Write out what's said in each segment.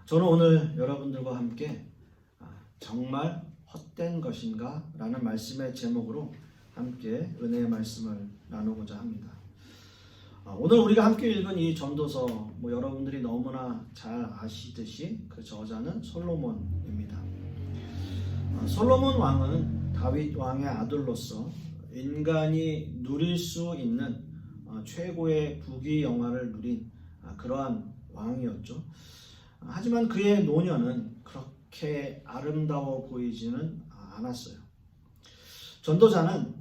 저는 오늘 여러분들과 함께 정말 헛된 것인가? 라는 말씀의 제목으로 함께 은혜의 말씀을 나누고자 합니다. 오늘 우리가 함께 읽은 이 전도서 여러분들이 너무나 잘 아시듯이 그 저자는 솔로몬입니다. 솔로몬 왕은 다윗 왕의 아들로서 인간이 누릴 수 있는 최고의 부귀영화를 누린 그러한 왕이었죠. 하지만 그의 노년은 그렇게 아름다워 보이지는 않았어요. 전도자는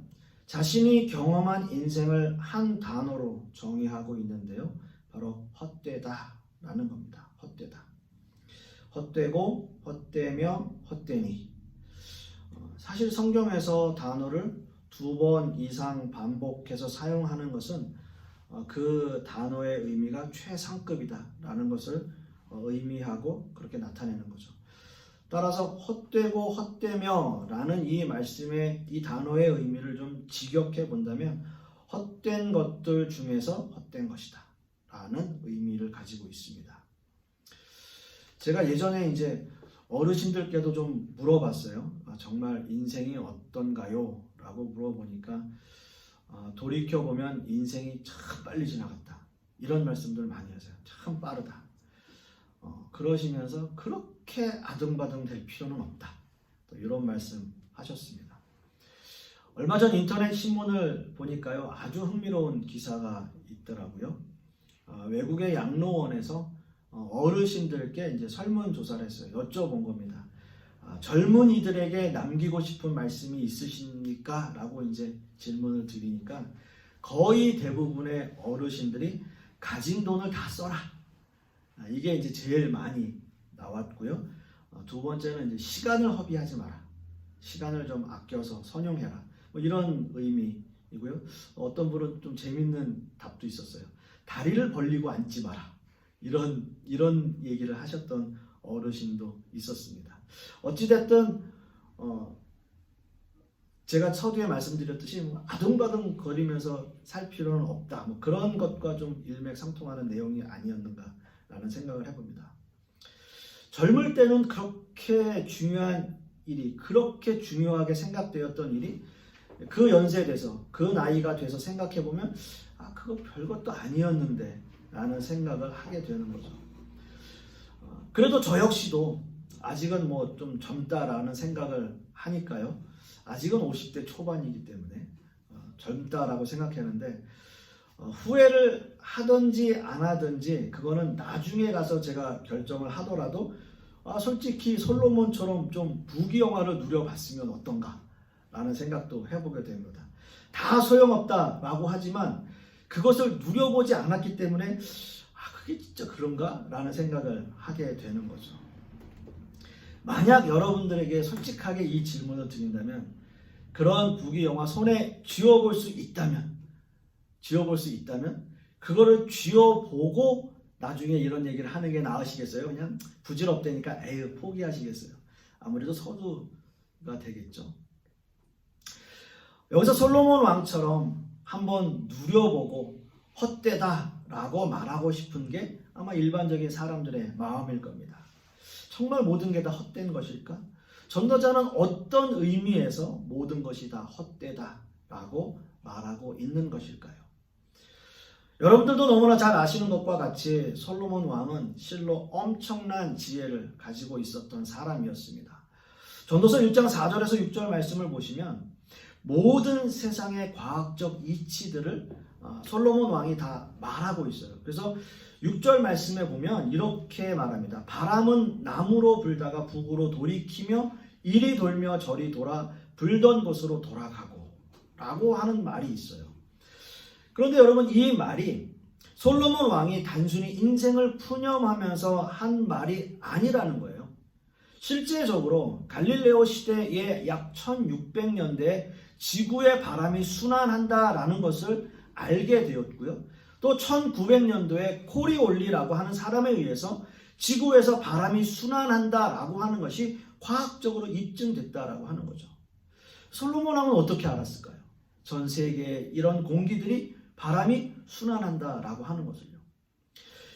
자신이 경험한 인생을 한 단어로 정의하고 있는데요. 바로 헛되다라는 겁니다. 헛되다. 헛되고 헛되며 헛되니. 사실 성경에서 단어를 2번 이상 반복해서 사용하는 것은 그 단어의 의미가 최상급이다라는 것을 의미하고 그렇게 나타내는 거죠. 따라서 헛되고 헛되며 라는 이 말씀의 이 단어의 의미를 좀 직역해 본다면 헛된 것들 중에서 헛된 것이다 라는 의미를 가지고 있습니다. 제가 예전에 이제 어르신들께도 좀 물어봤어요. 정말 인생이 어떤가요? 라고 물어보니까 돌이켜보면 인생이 참 빨리 지나갔다. 이런 말씀들 많이 하세요. 참 빠르다. 그러시면서 그렇게 아등바등 될 필요는 없다. 또 이런 말씀 하셨습니다. 얼마 전 인터넷 신문을 보니까요. 아주 흥미로운 기사가 있더라고요. 외국의 양로원에서 어르신들께 이제 설문조사를 했어요. 여쭤본 겁니다. 젊은이들에게 남기고 싶은 말씀이 있으십니까? 라고 이제 질문을 드리니까 거의 대부분의 어르신들이 가진 돈을 다 써라. 이게 이제 제일 많이 나왔고요. 두 번째는 이제 시간을 허비하지 마라. 시간을 좀 아껴서 선용해라. 이런 의미이고요. 어떤 분은 좀 재밌는 답도 있었어요. 다리를 벌리고 앉지 마라. 이런 얘기를 하셨던 어르신도 있었습니다. 어찌됐든 제가 서두에 말씀드렸듯이 아둥바둥 거리면서 살 필요는 없다. 그런 것과 좀 일맥상통하는 내용이 아니었는가라는 생각을 해봅니다. 젊을 때는 그렇게 중요한 일이, 그렇게 중요하게 생각되었던 일이 그 연세에 돼서, 그 나이가 돼서 생각해보면 그거 별것도 아니었는데 라는 생각을 하게 되는 거죠. 그래도 저 역시도 아직은 좀 젊다라는 생각을 하니까요. 아직은 50대 초반이기 때문에 젊다라고 생각했는데 후회를 하든지 안 하든지 그거는 나중에 가서 제가 결정을 하더라도 솔직히 솔로몬처럼 좀 부귀영화를 누려봤으면 어떤가 라는 생각도 해보게 됩니다. 다 소용없다라고 하지만 그것을 누려보지 않았기 때문에 그게 진짜 그런가? 라는 생각을 하게 되는 거죠. 만약 여러분들에게 솔직하게 이 질문을 드린다면 그런 부귀영화 손에 쥐어볼 수 있다면 그거를 쥐어보고 나중에 이런 얘기를 하는 게 나으시겠어요? 그냥 부질없다니까 에휴 포기하시겠어요? 아무래도 서두가 되겠죠. 여기서 솔로몬 왕처럼 한번 누려보고 헛되다라고 말하고 싶은 게 아마 일반적인 사람들의 마음일 겁니다. 정말 모든 게 다 헛된 것일까? 전도자는 어떤 의미에서 모든 것이 다 헛되다라고 말하고 있는 것일까요? 여러분들도 너무나 잘 아시는 것과 같이 솔로몬 왕은 실로 엄청난 지혜를 가지고 있었던 사람이었습니다. 전도서 1장 4절에서 6절 말씀을 보시면 모든 세상의 과학적 이치들을 솔로몬 왕이 다 말하고 있어요. 그래서 6절 말씀에 보면 이렇게 말합니다. 바람은 남으로 불다가 북으로 돌이키며 이리 돌며 저리 돌아 불던 곳으로 돌아가고 라고 하는 말이 있어요. 그런데 여러분 이 말이 솔로몬 왕이 단순히 인생을 푸념하면서 한 말이 아니라는 거예요. 실제적으로 갈릴레오 시대의 약 1600년대에 지구의 바람이 순환한다라는 것을 알게 되었고요. 또 1900년도에 코리올리라고 하는 사람에 의해서 지구에서 바람이 순환한다라고 하는 것이 과학적으로 입증됐다라고 하는 거죠. 솔로몬 왕은 어떻게 알았을까요? 전 세계에 이런 공기들이 바람이 순환한다라고 하는 것을요.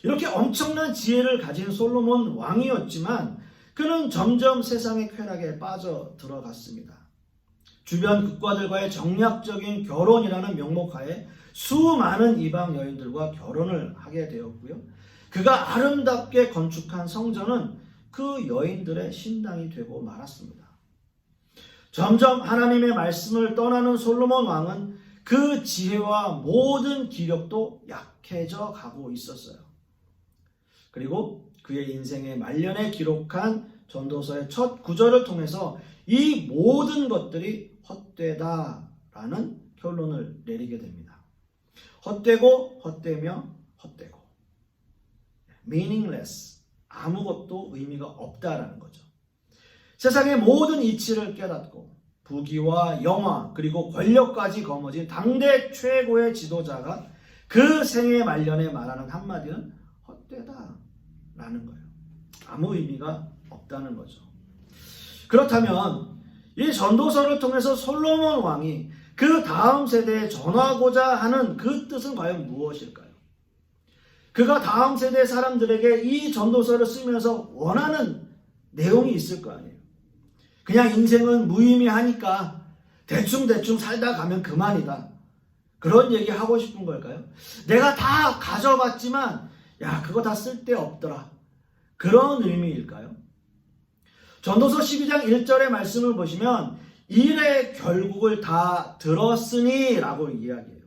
이렇게 엄청난 지혜를 가진 솔로몬 왕이었지만 그는 점점 세상의 쾌락에 빠져 들어갔습니다. 주변 국가들과의 정략적인 결혼이라는 명목하에 수많은 이방 여인들과 결혼을 하게 되었고요. 그가 아름답게 건축한 성전은 그 여인들의 신당이 되고 말았습니다. 점점 하나님의 말씀을 떠나는 솔로몬 왕은 그 지혜와 모든 기력도 약해져 가고 있었어요. 그리고 그의 인생의 말년에 기록한 전도서의 첫 구절을 통해서 이 모든 것들이 헛되다라는 결론을 내리게 됩니다. 헛되고 헛되며 헛되고 meaningless, 아무것도 의미가 없다라는 거죠. 세상의 모든 이치를 깨닫고 부귀와 영화 그리고 권력까지 거머쥔 당대 최고의 지도자가 그 생애 말년에 말하는 한마디는 헛되다라는 거예요. 아무 의미가 없다는 거죠. 그렇다면 이 전도서를 통해서 솔로몬 왕이 그 다음 세대에 전하고자 하는 그 뜻은 과연 무엇일까요? 그가 다음 세대 사람들에게 이 전도서를 쓰면서 원하는 내용이 있을 거 아니에요. 그냥 인생은 무의미하니까 대충 살다 가면 그만이다. 그런 얘기 하고 싶은 걸까요? 내가 다 가져봤지만 야 그거 다 쓸데없더라. 그런 의미일까요? 전도서 12장 1절의 말씀을 보시면 일의 결국을 다 들었으니 라고 이야기해요.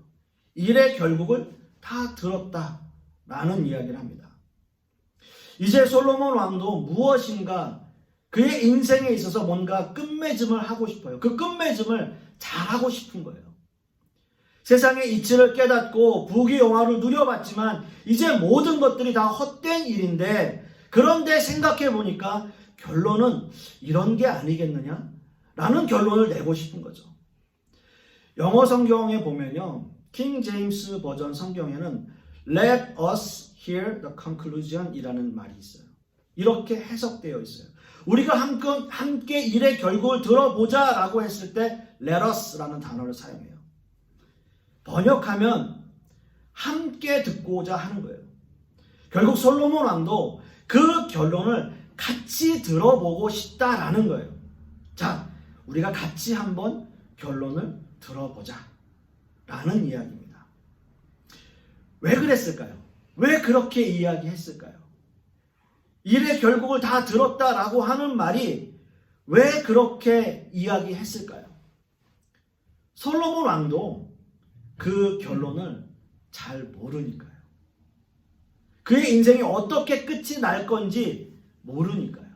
일의 결국을 다 들었다 라는 이야기를 합니다. 이제 솔로몬 왕도 무엇인가 그의 인생에 있어서 뭔가 끝맺음을 하고 싶어요. 그 끝맺음을 잘하고 싶은 거예요. 세상의 이치를 깨닫고 부귀영화를 누려봤지만 이제 모든 것들이 다 헛된 일인데 그런데 생각해 보니까 결론은 이런 게 아니겠느냐? 라는 결론을 내고 싶은 거죠. 영어 성경에 보면요. 킹 제임스 버전 성경에는 Let us hear the conclusion 이라는 말이 있어요. 이렇게 해석되어 있어요. 우리가 함께 일의 결국을 들어보자 라고 했을 때 Let us라는 단어를 사용해요. 번역하면 함께 듣고자 하는 거예요. 결국 솔로몬 왕도 그 결론을 같이 들어보고 싶다라는 거예요. 자, 우리가 같이 한번 결론을 들어보자 라는 이야기입니다. 왜 그랬을까요? 왜 그렇게 이야기했을까요? 일의 결국을 다 들었다라고 하는 말이 왜 그렇게 이야기했을까요? 솔로몬 왕도 그 결론을 잘 모르니까요. 그의 인생이 어떻게 끝이 날 건지 모르니까요.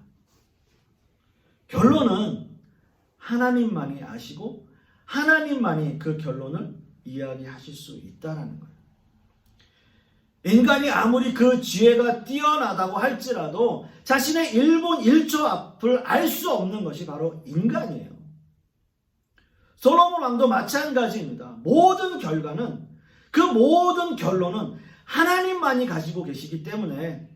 결론은 하나님만이 아시고 하나님만이 그 결론을 이야기하실 수 있다는 거예요. 인간이 아무리 그 지혜가 뛰어나다고 할지라도 자신의 1분 1초 앞을 알 수 없는 것이 바로 인간이에요. 솔로몬 왕도 마찬가지입니다. 모든 결과는 그 모든 결론은 하나님만이 가지고 계시기 때문에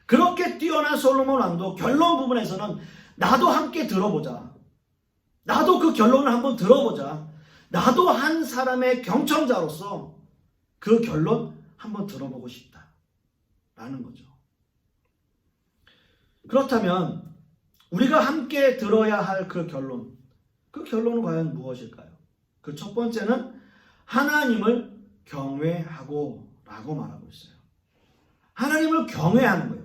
그렇게 뛰어난 솔로몬 왕도 결론 부분에서는 나도 함께 들어보자. 나도 그 결론을 한번 들어보자. 나도 한 사람의 경청자로서 그 결론 한번 들어보고 싶다. 라는 거죠. 그렇다면 우리가 함께 들어야 할 그 결론은 과연 무엇일까요? 그 첫 번째는 하나님을 경외하고 라고 말하고 있어요. 하나님을 경외하는 거예요.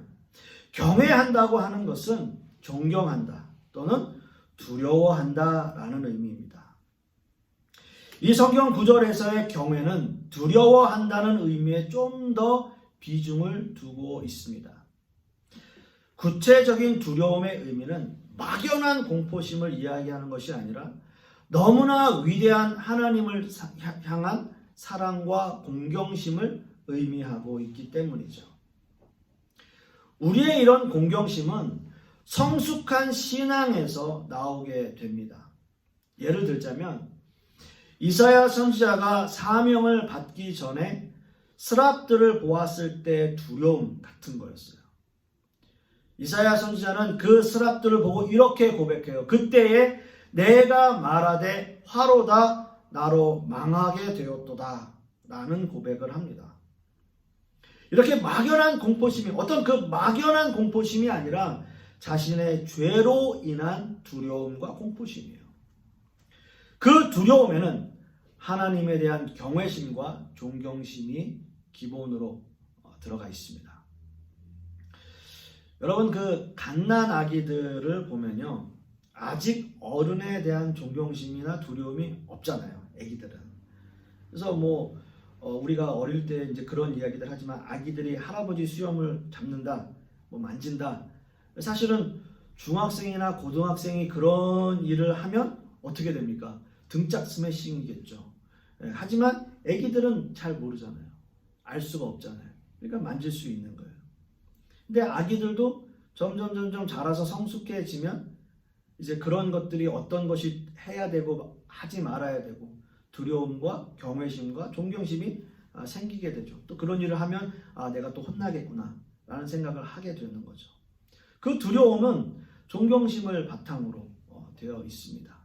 경외한다고 하는 것은 존경한다 또는 두려워한다 라는 의미입니다. 이 성경 구절에서의 경외는 두려워한다는 의미에 좀 더 비중을 두고 있습니다. 구체적인 두려움의 의미는 막연한 공포심을 이야기하는 것이 아니라 너무나 위대한 하나님을 향한 사랑과 공경심을 의미하고 있기 때문이죠. 우리의 이런 공경심은 성숙한 신앙에서 나오게 됩니다. 예를 들자면 이사야 선지자가 사명을 받기 전에 스랍들을 보았을 때의 두려움 같은 거였어요. 이사야 선지자는 그 스랍들을 보고 이렇게 고백해요. 그때에 내가 말하되 화로다 나로 망하게 되었도다 라는 고백을 합니다. 이렇게 막연한 공포심이, 어떤 그 막연한 공포심이 아니라 자신의 죄로 인한 두려움과 공포심이에요. 그 두려움에는 하나님에 대한 경외심과 존경심이 기본으로 들어가 있습니다. 여러분, 그 갓난 아기들을 보면요, 아직 어른에 대한 존경심이나 두려움이 없잖아요, 아기들은. 그래서 우리가 어릴 때 이제 그런 이야기들 하지만, 아기들이 할아버지 수염을 잡는다, 만진다. 사실은 중학생이나 고등학생이 그런 일을 하면 어떻게 됩니까? 등짝 스매싱이겠죠. 하지만 아기들은 잘 모르잖아요. 알 수가 없잖아요. 그러니까 만질 수 있는 거예요. 근데 아기들도 점점 자라서 성숙해지면 이제 그런 것들이 어떤 것이 해야 되고 하지 말아야 되고 두려움과 경외심과 존경심이 생기게 되죠. 또 그런 일을 하면 내가 또 혼나겠구나 라는 생각을 하게 되는 거죠. 그 두려움은 존경심을 바탕으로 되어 있습니다.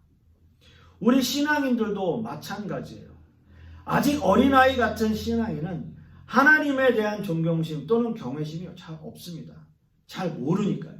우리 신앙인들도 마찬가지예요. 아직 어린아이 같은 신앙인은 하나님에 대한 존경심 또는 경외심이 잘 없습니다. 잘 모르니까요.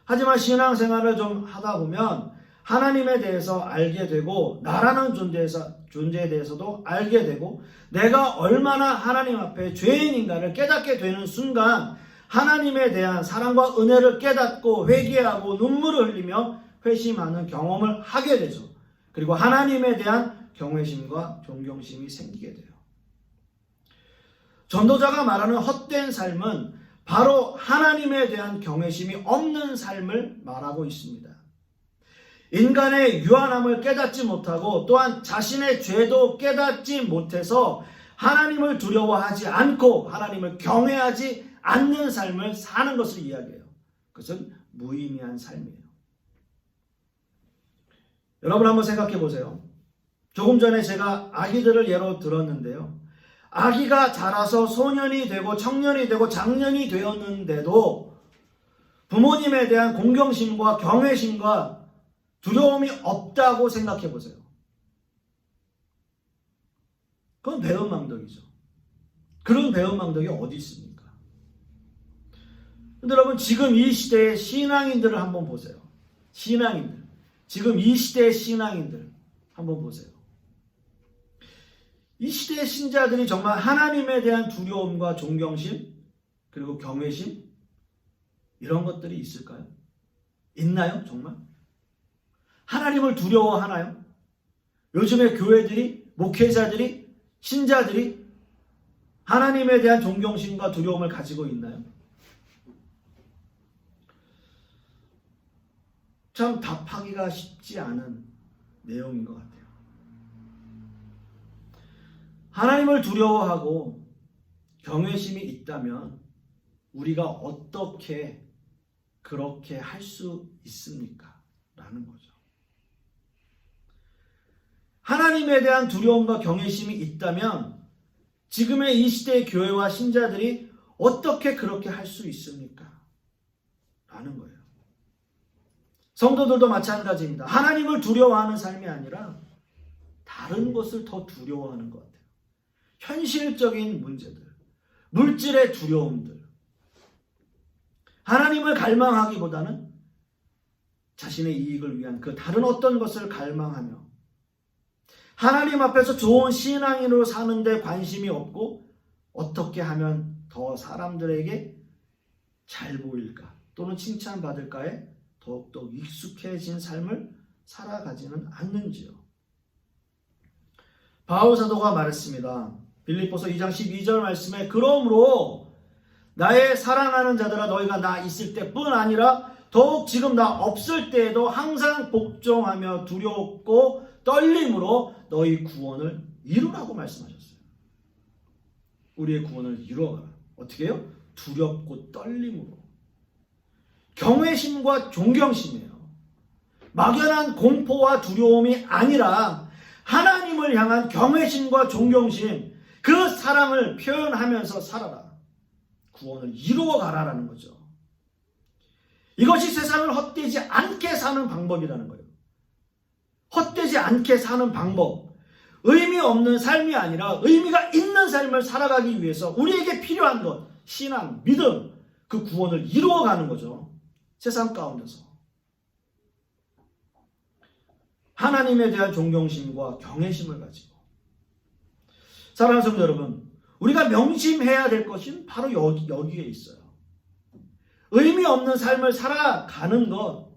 하지만 신앙생활을 좀 하다 보면 하나님에 대해서 알게 되고 나라는 존재에 대해서도 알게 되고 내가 얼마나 하나님 앞에 죄인인가를 깨닫게 되는 순간 하나님에 대한 사랑과 은혜를 깨닫고 회개하고 눈물을 흘리며 회심하는 경험을 하게 되죠. 그리고 하나님에 대한 경외심과 존경심이 생기게 돼요. 전도자가 말하는 헛된 삶은 바로 하나님에 대한 경외심이 없는 삶을 말하고 있습니다. 인간의 유한함을 깨닫지 못하고 또한 자신의 죄도 깨닫지 못해서 하나님을 두려워하지 않고 하나님을 경외하지 않는 삶을 사는 것을 이야기해요. 그것은 무의미한 삶이에요. 여러분 한번 생각해 보세요. 조금 전에 제가 아기들을 예로 들었는데요. 아기가 자라서 소년이 되고 청년이 되고 장년이 되었는데도 부모님에 대한 공경심과 경외심과 두려움이 없다고 생각해 보세요. 그건 배은망덕이죠. 그런 배은망덕이 어디 있습니까? 근데 여러분 지금 이 시대의 신앙인들을 한번 보세요. 신앙인들. 지금 이 시대의 신앙인들 한번 보세요. 이 시대의 신자들이 정말 하나님에 대한 두려움과 존경심 그리고 경외심 이런 것들이 있을까요? 있나요? 정말? 하나님을 두려워하나요? 요즘의 교회들이, 목회자들이, 신자들이 하나님에 대한 존경심과 두려움을 가지고 있나요? 참 답하기가 쉽지 않은 내용인 것 같아요. 하나님을 두려워하고 경외심이 있다면 우리가 어떻게 그렇게 할 수 있습니까? 라는 거죠. 하나님에 대한 두려움과 경외심이 있다면 지금의 이 시대의 교회와 신자들이 어떻게 그렇게 할 수 있습니까? 라는 거예요. 성도들도 마찬가지입니다. 하나님을 두려워하는 삶이 아니라 다른 것을 더 두려워하는 것 같아요. 현실적인 문제들, 물질의 두려움들. 하나님을 갈망하기보다는 자신의 이익을 위한 그 다른 어떤 것을 갈망하며 하나님 앞에서 좋은 신앙인으로 사는데 관심이 없고 어떻게 하면 더 사람들에게 잘 보일까 또는 칭찬받을까에 더욱더 익숙해진 삶을 살아가지는 않는지요. 바울 사도가 말했습니다. 빌립보서 2장 12절 말씀에 그러므로 나의 사랑하는 자들아 너희가 나 있을 때뿐 아니라 더욱 지금 나 없을 때에도 항상 복종하며 두렵고 떨림으로 너희 구원을 이루라고 말씀하셨어요. 우리의 구원을 이루어가라. 어떻게 해요? 두렵고 떨림으로. 경외심과 존경심이에요. 막연한 공포와 두려움이 아니라 하나님을 향한 경외심과 존경심, 그 사랑을 표현하면서 살아라. 구원을 이루어가라라는 거죠. 이것이 세상을 헛되지 않게 사는 방법이라는 거예요. 헛되지 않게 사는 방법. 의미 없는 삶이 아니라 의미가 있는 삶을 살아가기 위해서 우리에게 필요한 것, 신앙, 믿음, 그 구원을 이루어가는 거죠. 세상 가운데서. 하나님에 대한 존경심과 경외심을 가지고. 사랑하는 성도 여러분, 우리가 명심해야 될 것은 바로 여기에 있어요. 의미 없는 삶을 살아가는 것,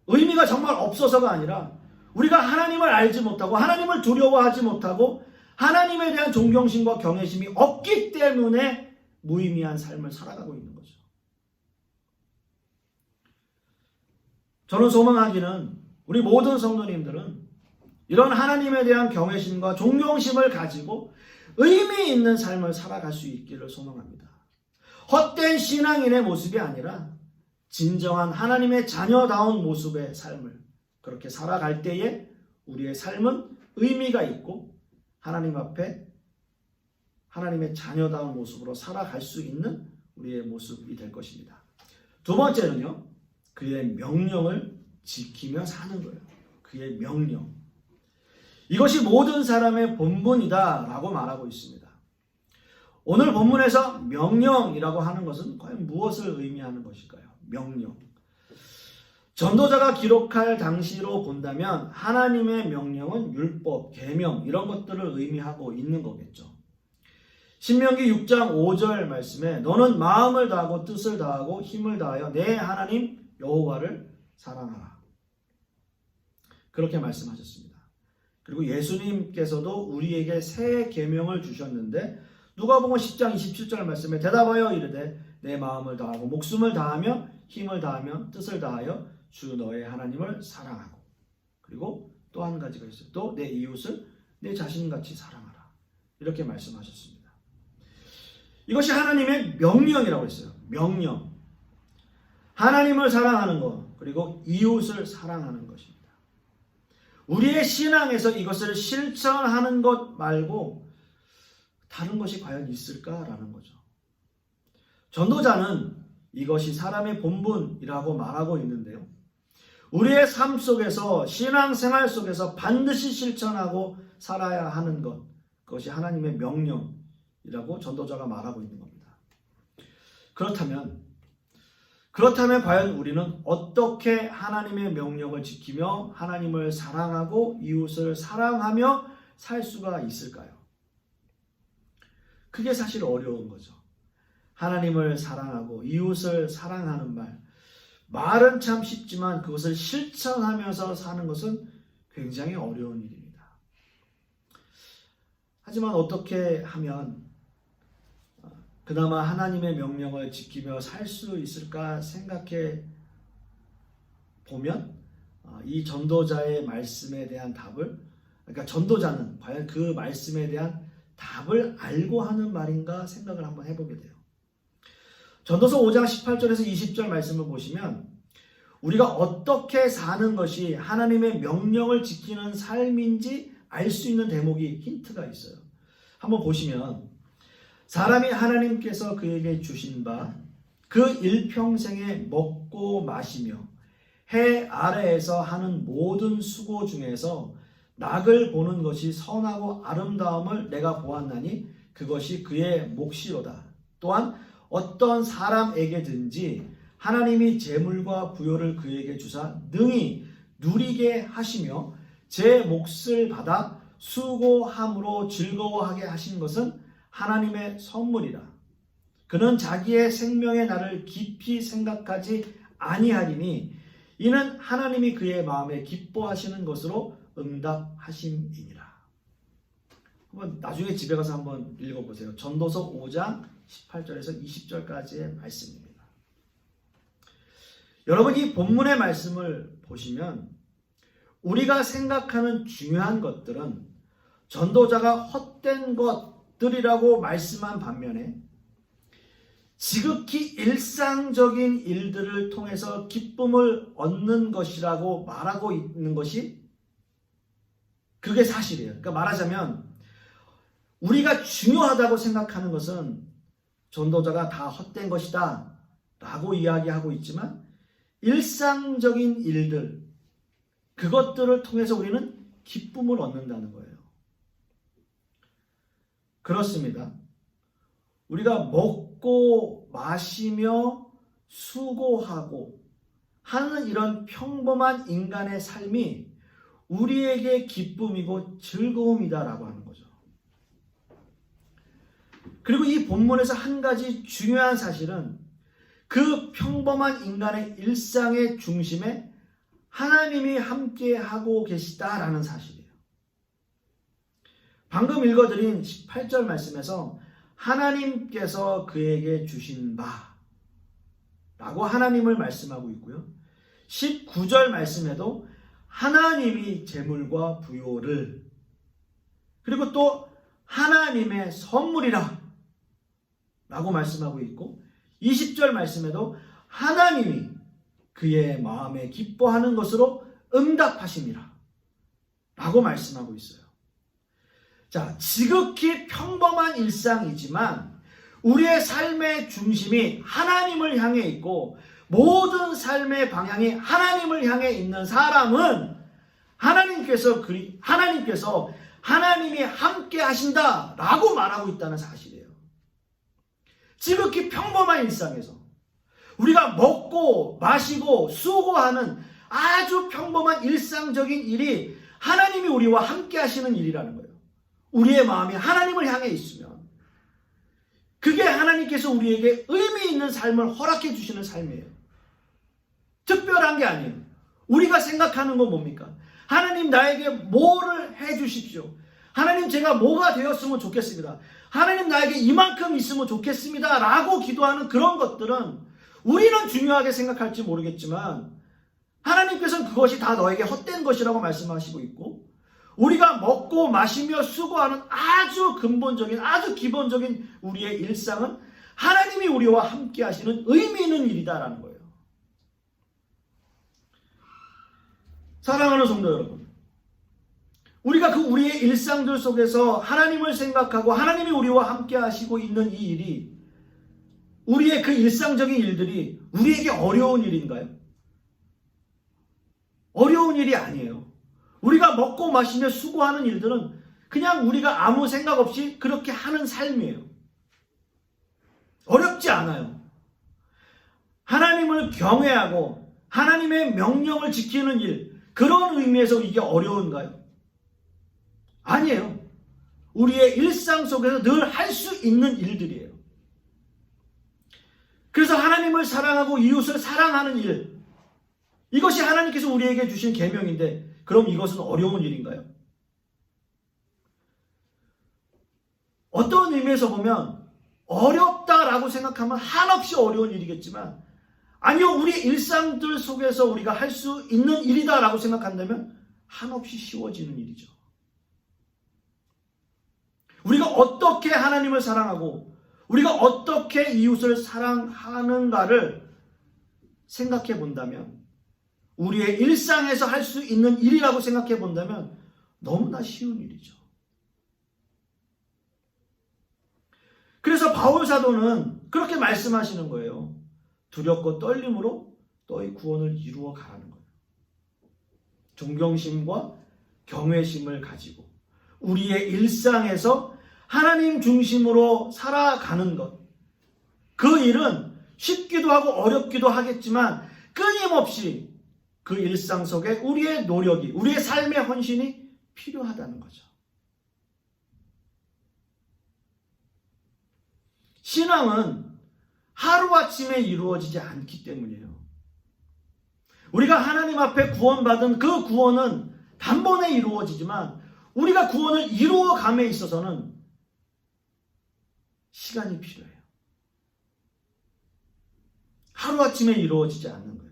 의미가 정말 없어서가 아니라 우리가 하나님을 알지 못하고 하나님을 두려워하지 못하고 하나님에 대한 존경심과 경외심이 없기 때문에 무의미한 삶을 살아가고 있는 거죠. 저는 소망하기는 우리 모든 성도님들은 이런 하나님에 대한 경외심과 존경심을 가지고 의미 있는 삶을 살아갈 수 있기를 소망합니다. 헛된 신앙인의 모습이 아니라 진정한 하나님의 자녀다운 모습의 삶을 그렇게 살아갈 때에 우리의 삶은 의미가 있고 하나님 앞에 하나님의 자녀다운 모습으로 살아갈 수 있는 우리의 모습이 될 것입니다. 두 번째는요, 그의 명령을 지키며 사는 거예요. 그의 명령. 이것이 모든 사람의 본분이다 라고 말하고 있습니다. 오늘 본문에서 명령이라고 하는 것은 과연 무엇을 의미하는 것일까요? 명령. 전도자가 기록할 당시로 본다면 하나님의 명령은 율법, 계명 이런 것들을 의미하고 있는 거겠죠. 신명기 6장 5절 말씀에 너는 마음을 다하고 뜻을 다하고 힘을 다하여 내 하나님 여호와를 사랑하라. 그렇게 말씀하셨습니다. 그리고 예수님께서도 우리에게 새 계명을 주셨는데 누가복음 10장 27절 말씀에 대답하여 이르되 내 마음을 다하고 목숨을 다하며 힘을 다하며 뜻을 다하여 주 너의 하나님을 사랑하고 그리고 또 한 가지가 있어요. 또 내 이웃을 내 자신같이 사랑하라. 이렇게 말씀하셨습니다. 이것이 하나님의 명령이라고 했어요. 명령. 하나님을 사랑하는 것 그리고 이웃을 사랑하는 것입니다. 우리의 신앙에서 이것을 실천하는 것 말고 다른 것이 과연 있을까라는 거죠. 전도자는 이것이 사람의 본분이라고 말하고 있는데요. 우리의 삶 속에서 신앙생활 속에서 반드시 실천하고 살아야 하는 것 그것이 하나님의 명령이라고 전도자가 말하고 있는 겁니다. 그렇다면 과연 우리는 어떻게 하나님의 명령을 지키며 하나님을 사랑하고 이웃을 사랑하며 살 수가 있을까요? 그게 사실 어려운 거죠. 하나님을 사랑하고 이웃을 사랑하는 말은 참 쉽지만 그것을 실천하면서 사는 것은 굉장히 어려운 일입니다. 하지만 어떻게 하면 그나마 하나님의 명령을 지키며 살 수 있을까 생각해 보면 이 전도자의 말씀에 대한 답을 그러니까 전도자는 과연 그 말씀에 대한 답을 알고 하는 말인가 생각을 한번 해보게 돼요. 전도서 5장 18절에서 20절 말씀을 보시면 우리가 어떻게 사는 것이 하나님의 명령을 지키는 삶인지 알 수 있는 대목이 힌트가 있어요. 한번 보시면 사람이 하나님께서 그에게 주신 바 그 일평생에 먹고 마시며 해 아래에서 하는 모든 수고 중에서 낙을 보는 것이 선하고 아름다움을 내가 보았나니 그것이 그의 몫이로다. 또한 어떤 사람에게든지 하나님이 재물과 부요를 그에게 주사 능히 누리게 하시며 제 몫을 받아 수고함으로 즐거워하게 하신 것은 하나님의 선물이라. 그는 자기의 생명의 날을 깊이 생각하지 아니하리니 이는 하나님이 그의 마음에 기뻐하시는 것으로 응답하심이니라. 한번 나중에 집에 가서 한번 읽어보세요. 전도서 5장 18절에서 20절까지의 말씀입니다. 여러분 이 본문의 말씀을 보시면 우리가 생각하는 중요한 것들은 전도자가 헛된 것들이라고 말씀한 반면에 지극히 일상적인 일들을 통해서 기쁨을 얻는 것이라고 말하고 있는 것이 그게 사실이에요. 그러니까 말하자면 우리가 중요하다고 생각하는 것은 전도자가 다 헛된 것이다 라고 이야기하고 있지만 일상적인 일들 그것들을 통해서 우리는 기쁨을 얻는다는 거예요. 그렇습니다. 우리가 먹고 마시며 수고하고 하는 이런 평범한 인간의 삶이 우리에게 기쁨이고 즐거움이다라고 하는 거죠. 그리고 이 본문에서 한 가지 중요한 사실은 그 평범한 인간의 일상의 중심에 하나님이 함께하고 계시다라는 사실이에요. 방금 읽어드린 18절 말씀에서 하나님께서 그에게 주신 바라고 하나님을 말씀하고 있고요. 19절 말씀에도 하나님이 재물과 부요를, 그리고 또 하나님의 선물이라 라고 말씀하고 있고, 20절 말씀에도 하나님이 그의 마음에 기뻐하는 것으로 응답하심이라 라고 말씀하고 있어요. 자, 지극히 평범한 일상이지만 우리의 삶의 중심이 하나님을 향해 있고 모든 삶의 방향이 하나님을 향해 있는 사람은 하나님께서 하나님이 함께 하신다라고 말하고 있다는 사실이에요. 지극히 평범한 일상에서 우리가 먹고 마시고 수고하는 아주 평범한 일상적인 일이 하나님이 우리와 함께 하시는 일이라는 거예요. 우리의 마음이 하나님을 향해 있으면 그게 하나님께서 우리에게 의미 있는 삶을 허락해 주시는 삶이에요. 특별한 게 아니에요. 우리가 생각하는 건 뭡니까? 하나님 나에게 뭐를 해 주십시오. 하나님 제가 뭐가 되었으면 좋겠습니다. 하나님 나에게 이만큼 있으면 좋겠습니다 라고 기도하는 그런 것들은 우리는 중요하게 생각할지 모르겠지만 하나님께서는 그것이 다 너에게 헛된 것이라고 말씀하시고 있고, 우리가 먹고 마시며 수고하는 아주 근본적인 아주 기본적인 우리의 일상은 하나님이 우리와 함께 하시는 의미 있는 일이다라는 거예요. 사랑하는 성도 여러분, 우리가 우리의 일상들 속에서 하나님을 생각하고 하나님이 우리와 함께 하시고 있는 이 일이, 우리의 그 일상적인 일들이 우리에게 어려운 일인가요? 어려운 일이 아니에요. 우리가 먹고 마시며 수고하는 일들은 그냥 우리가 아무 생각 없이 그렇게 하는 삶이에요. 어렵지 않아요. 하나님을 경외하고 하나님의 명령을 지키는 일, 그런 의미에서 이게 어려운가요? 아니에요. 우리의 일상 속에서 늘 할 수 있는 일들이에요. 그래서 하나님을 사랑하고 이웃을 사랑하는 일, 이것이 하나님께서 우리에게 주신 계명인데 그럼 이것은 어려운 일인가요? 어떤 의미에서 보면 어렵다라고 생각하면 한없이 어려운 일이겠지만, 아니요, 우리 일상들 속에서 우리가 할 수 있는 일이다라고 생각한다면 한없이 쉬워지는 일이죠. 우리가 어떻게 하나님을 사랑하고 우리가 어떻게 이웃을 사랑하는가를 생각해 본다면, 우리의 일상에서 할 수 있는 일이라고 생각해 본다면 너무나 쉬운 일이죠. 그래서 바울 사도는 그렇게 말씀하시는 거예요. 두렵고 떨림으로 너희 구원을 이루어 가라는 거예요. 존경심과 경외심을 가지고 우리의 일상에서 하나님 중심으로 살아가는 것, 그 일은 쉽기도 하고 어렵기도 하겠지만 끊임없이 그 일상 속에 우리의 노력이, 우리의 삶의 헌신이 필요하다는 거죠. 신앙은 하루아침에 이루어지지 않기 때문이에요. 우리가 하나님 앞에 구원받은 그 구원은 단번에 이루어지지만 우리가 구원을 이루어감에 있어서는 시간이 필요해요. 하루아침에 이루어지지 않는 거예요.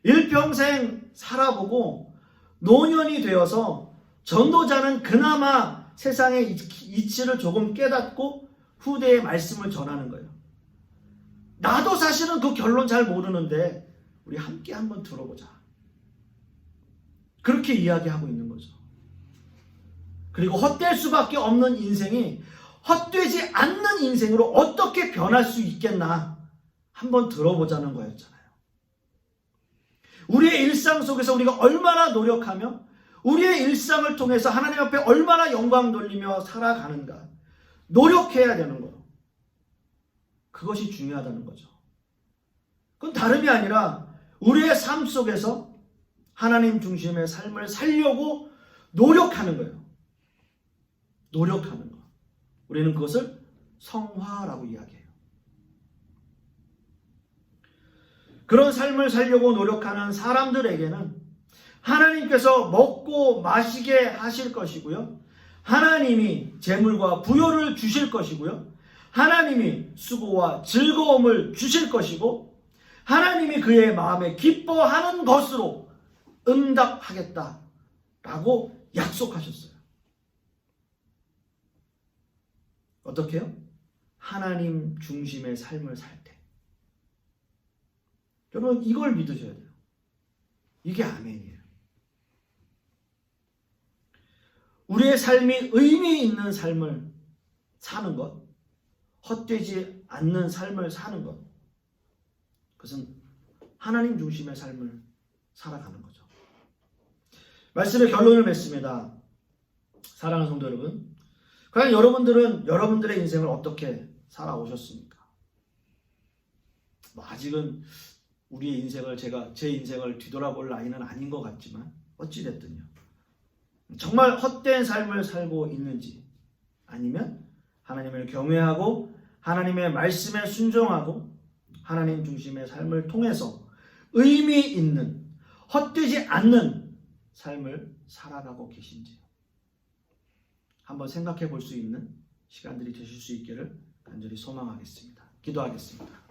일평생 살아보고 노년이 되어서 전도자는 그나마 세상의 이치를 조금 깨닫고 후대의 말씀을 전하는 거예요. 나도 사실은 그 결론 잘 모르는데 우리 함께 한번 들어보자. 그렇게 이야기하고 있는 거죠. 그리고 헛될 수밖에 없는 인생이 헛되지 않는 인생으로 어떻게 변할 수 있겠나 한번 들어보자는 거였잖아요. 우리의 일상 속에서 우리가 얼마나 노력하며 우리의 일상을 통해서 하나님 앞에 얼마나 영광 돌리며 살아가는가, 노력해야 되는 거예요. 그것이 중요하다는 거죠. 그건 다름이 아니라 우리의 삶 속에서 하나님 중심의 삶을 살려고 노력하는 거예요. 노력하는 거. 우리는 그것을 성화라고 이야기해요. 그런 삶을 살려고 노력하는 사람들에게는 하나님께서 먹고 마시게 하실 것이고요. 하나님이 재물과 부요를 주실 것이고요. 하나님이 수고와 즐거움을 주실 것이고 하나님이 그의 마음에 기뻐하는 것으로 응답하겠다라고 약속하셨어요. 어떻게 해요? 하나님 중심의 삶을 살 때. 여러분 이걸 믿으셔야 돼요. 이게 아멘이에요. 우리의 삶이 의미 있는 삶을 사는 것, 헛되지 않는 삶을 사는 것, 그것은 하나님 중심의 삶을 살아가는 거죠. 말씀의 결론을 맺습니다. 사랑하는 성도 여러분, 과연 여러분들은 여러분들의 인생을 어떻게 살아오셨습니까? 아직은 우리의 인생을 제 인생을 뒤돌아볼 나이는 아닌 것 같지만 어찌됐든요. 정말 헛된 삶을 살고 있는지 아니면 하나님을 경외하고 하나님의 말씀에 순종하고 하나님 중심의 삶을 통해서 의미 있는 헛되지 않는 삶을 살아가고 계신지 한번 생각해 볼 수 있는 시간들이 되실 수 있기를 간절히 소망하겠습니다. 기도하겠습니다.